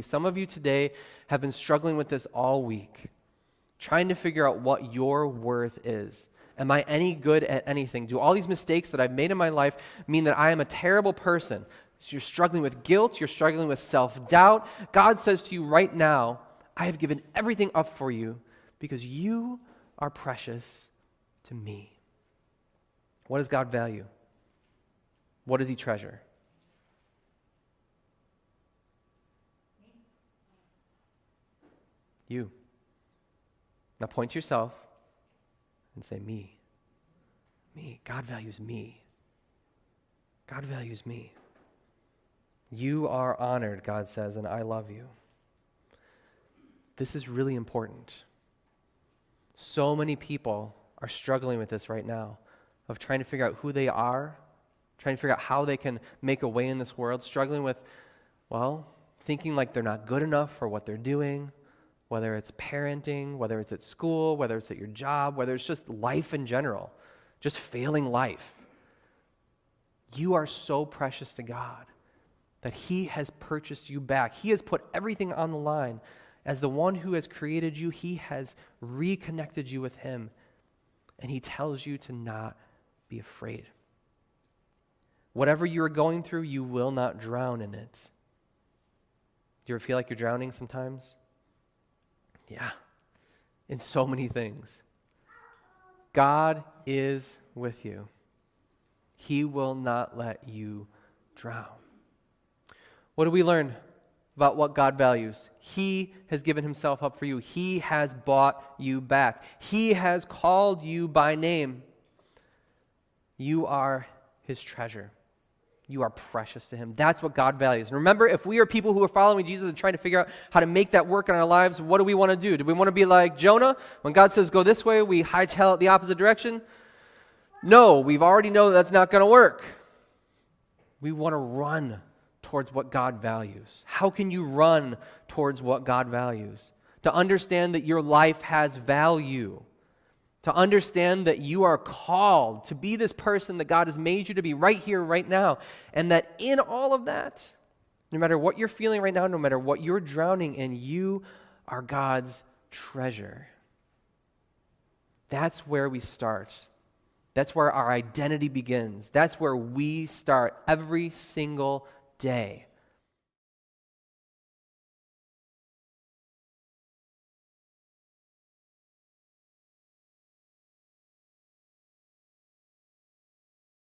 Some of you today have been struggling with this all week, trying to figure out what your worth is. Am I any good at anything? Do all these mistakes that I've made in my life mean that I am a terrible person? So you're struggling with guilt, you're struggling with self-doubt. God says to you right now, I have given everything up for you because you are precious to me. What does God value? What does he treasure? You. Now point to yourself and say, me. Me. God values me. God values me. You are honored, God says, and I love you. This is really important. So many people are struggling with this right now, of trying to figure out who they are, trying to figure out how they can make a way in this world, struggling with, thinking like they're not good enough for what they're doing, whether it's parenting, whether it's at school, whether it's at your job, whether it's just life in general, just failing life. You are so precious to God that he has purchased you back. He has put everything on the line. As the one who has created you, he has reconnected you with him. And he tells you to not be afraid. Whatever you are going through, you will not drown in it. Do you ever feel like you're drowning sometimes? Yeah, in so many things. God is with you. He will not let you drown. What do we learn about what God values? He has given himself up for you. He has bought you back. He has called you by name. You are his treasure. You are precious to him. That's what God values. And remember, if we are people who are following Jesus and trying to figure out how to make that work in our lives, what do we want to do? Do we want to be like Jonah? When God says go this way, we hightail it the opposite direction? No, we've already know that's not going to work. We want to run towards what God values. How can you run towards what God values? To understand that your life has value. To understand that you are called to be this person that God has made you to be right here, right now. And that in all of that, no matter what you're feeling right now, no matter what you're drowning in, you are God's treasure. That's where we start. That's where our identity begins. That's where we start every single day.